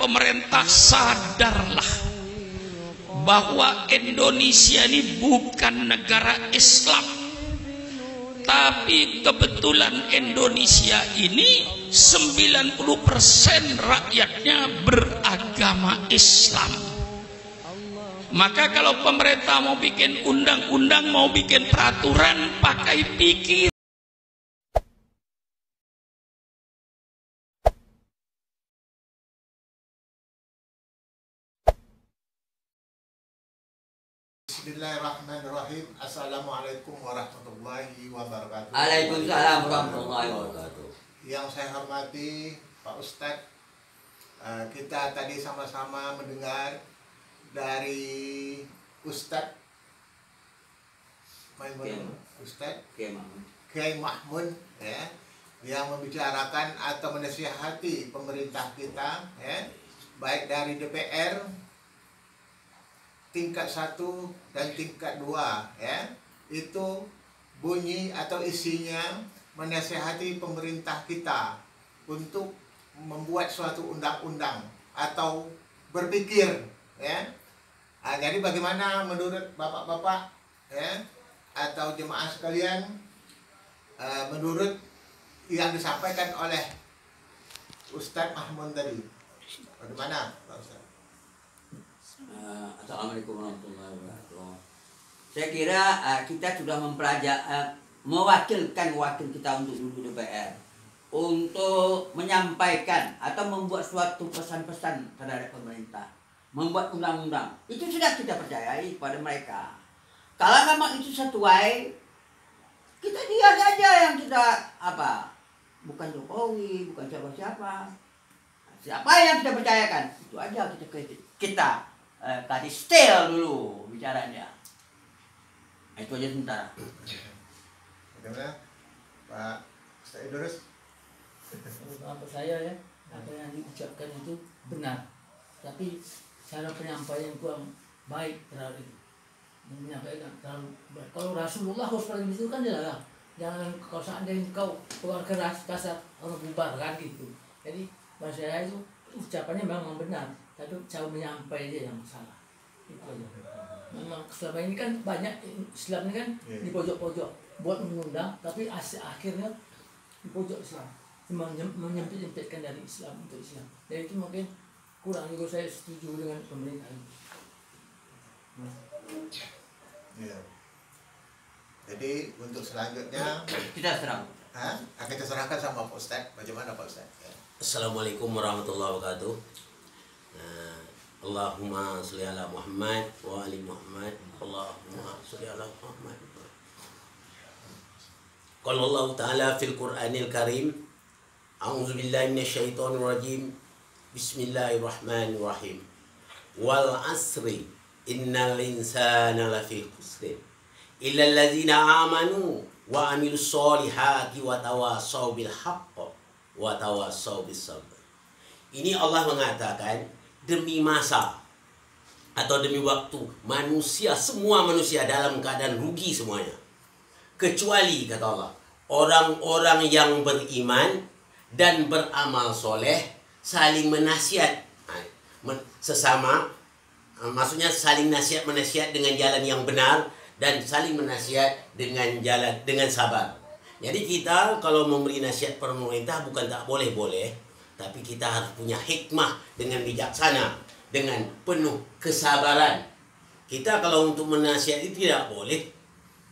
pemerintah sadarlah bahwa Indonesia ini bukan negara Islam, tapi kebetulan Indonesia ini 90% rakyatnya beragama Islam. Maka kalau pemerintah mau bikin undang-undang, mau bikin peraturan, pakai pikir. Bismillahirrahmanirrahim. Assalamualaikum warahmatullahi wabarakatuh. Waalaikumsalam warahmatullahi wabarakatuh. Yang saya hormati Pak Ustadz, kita tadi sama-sama mendengar dari Ustadz Kiai Mahmud ya, yang membicarakan atau menasihati pemerintah kita ya, baik dari DPR tingkat 1 dan tingkat 2 ya, itu bunyi atau isinya menasihati pemerintah kita untuk membuat suatu undang-undang atau berpikir ya. Jadi bagaimana menurut bapak-bapak ya, atau jemaah sekalian, menurut yang disampaikan oleh Ustadz Mahmud tadi, bagaimana Pak Ustadz? Assalamualaikum warahmatullahi wabarakatuh. Saya kira kita sudah mewakilkan wakil kita untuk duduk DPR untuk menyampaikan atau membuat suatu pesan-pesan terhadap pemerintah, membuat undang-undang. Itu sudah kita percayai pada mereka. Kalau memang itu sesuai, kita dia saja yang kita bukan Jokowi, bukan siapa-siapa. Siapa yang kita percayakan, itu aja kita tadi style dulu bicaranya. Itu aja sementara. Bagaimana Pak Ustadz Idrus? Apa saya ya, apa yang diucapkan itu benar, tapi cara penyampaian kurang baik terhadap itu. Menyampaikan terlalu baik. Kalau Rasulullah SAW itu kan dilarang, jangan kalau seandainya kau keluar keras kasar orang bubar kan gitu. Jadi bahasa saya itu ucapannya memang benar, tapi cara menyampaikan aja yang salah. Itu aja. Memang selama ini kan banyak Islam ini kan di pojok-pojok buat mengundang, tapi akhirnya di pojok Islam menyempit-nyempitkan dari Islam untuk Islam. Dan itu mungkin kurang juga, saya setuju dengan pemerintah ini. Ya. Jadi untuk selanjutnya Kita serang. akan kita serahkan sama Pak Ustadz. Bagaimana Pak Ustadz? Ya. Assalamualaikum warahmatullahi wabarakatuh. Allahumma sholli ala Muhammad wa ali Muhammad. Allahumma sholli ala Muhammad. Qala Allah Ta'ala fil Qur'anil Karim, a'udzu billahi minasyaitonir rajim. Bismillahirrahmanirrahim. Wal 'asri innal insana lafi khusr illa alladzina amanu wa 'amilus solihati wa tawassaw bil haqq wa tawassaw bis sabr. Ini Allah mengatakan demi masa atau demi waktu, semua manusia dalam keadaan rugi semuanya, kecuali kata Allah orang-orang yang beriman dan beramal soleh, saling menasihat sesama, maksudnya saling menasihat dengan jalan yang benar dan saling menasihat dengan sabar. Jadi kita kalau memberi nasihat pemerintah bukan tak boleh, tapi kita harus punya hikmah dengan bijaksana, dengan penuh kesabaran. Kita kalau untuk menasihati tidak boleh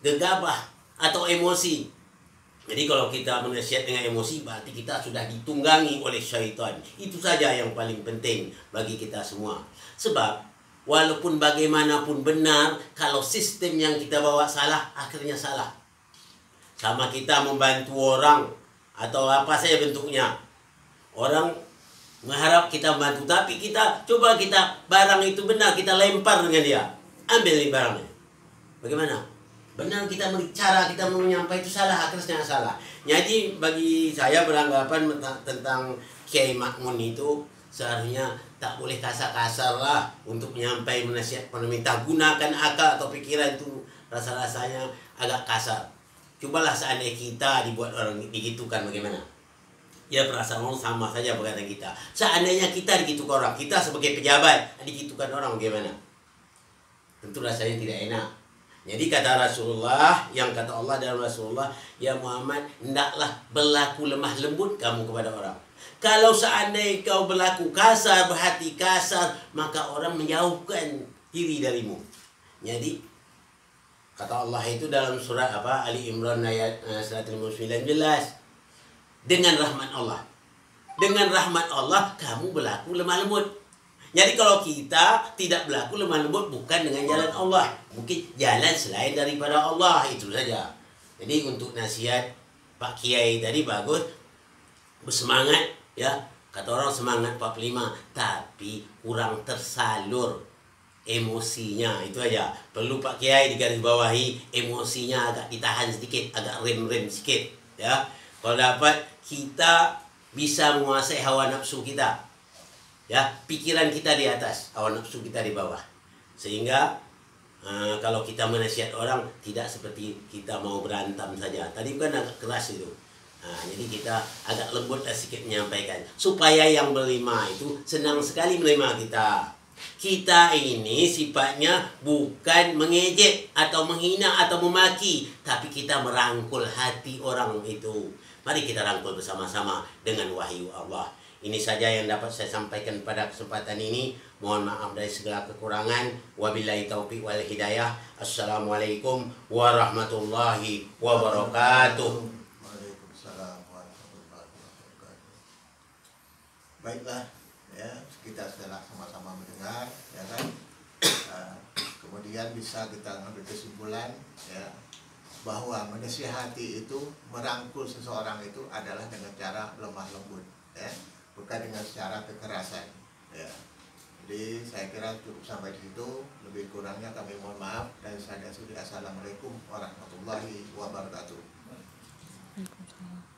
gegabah atau emosi. Jadi kalau kita menasihat dengan emosi, berarti kita sudah ditunggangi oleh syaitan. Itu saja yang paling penting bagi kita semua. Sebab walaupun bagaimanapun benar, kalau sistem yang kita bawa salah, akhirnya salah. Sama kita membantu orang atau apa saja bentuknya. Orang mengharap kita membantu, tapi kita barang itu benar, kita lempar dengan dia. Ambil nih barangnya. Bagaimana? Benar kita menyampaikan itu salah, akhirnya salah. Jadi bagi saya beranggapan tentang Kiai Mahmud itu seharusnya tak boleh kasar-kasar lah untuk menyampaikan menasihat pemerintah. Gunakan akal atau pikiran itu rasa-rasanya agak kasar. Cobalah seandainya kita dibuat orang digitukan bagaimana? Ya perasaan orang sama saja perkataan kita. Seandainya kita digitukan orang, kita sebagai pejabat digitukan orang bagaimana? Tentu rasanya tidak enak. Jadi kata Rasulullah, yang kata Allah dan Rasulullah, ya Muhammad, hendaklah berlaku lemah lembut kamu kepada orang. Kalau seandainya kau berlaku kasar, berhati kasar, maka orang menjauhkan diri darimu. Jadi kata Allah itu dalam surat apa? Ali Imran ayat 159 jelas. Dengan rahmat Allah. Dengan rahmat Allah kamu berlaku lemah lembut. Jadi kalau kita tidak berlaku lemah lembut bukan dengan jalan Allah, mungkin jalan selain daripada Allah, itu saja. Jadi untuk nasihat Pak Kiai tadi bagus, bersemangat ya. Kata orang semangat 45, tapi kurang tersalur emosinya, itu aja. Perlu Pak Kiai digarisbawahi, emosinya agak ditahan sedikit, agak rem-rem sedikit ya. Kalau dapat kita bisa menguasai hawa nafsu kita. Ya, pikiran kita di atas, hawa nafsu kita di bawah. Sehingga kalau kita menasihat orang tidak seperti kita mau berantem saja. Tadi kan agak keras itu. Jadi kita agak lembutlah sedikit menyampaikan supaya yang berlima itu senang sekali menerima kita. Kita ini sifatnya bukan mengejek atau menghina atau memaki, tapi kita merangkul hati orang itu. Mari kita rangkul bersama-sama dengan wahyu Allah. Ini saja yang dapat saya sampaikan pada kesempatan ini. Mohon maaf dari segala kekurangan. Wabillahi taufiq wal hidayah. Assalamualaikum warahmatullahi wabarakatuh. Waalaikumsalam warahmatullahi wabarakatuh. Baiklah, ya kita setelah sama-sama mendengar, ya kan. Kemudian bisa kita ambil kesimpulan, ya, bahwa menasihati itu, merangkul seseorang itu adalah dengan cara lemah lembut, ya, bukan dengan secara kekerasan, ya. Jadi saya kira cukup sampai di situ. Lebih kurangnya kami mohon maaf dan saya sudah. Assalamualaikum warahmatullahi wabarakatuh. Waalaikumsalam.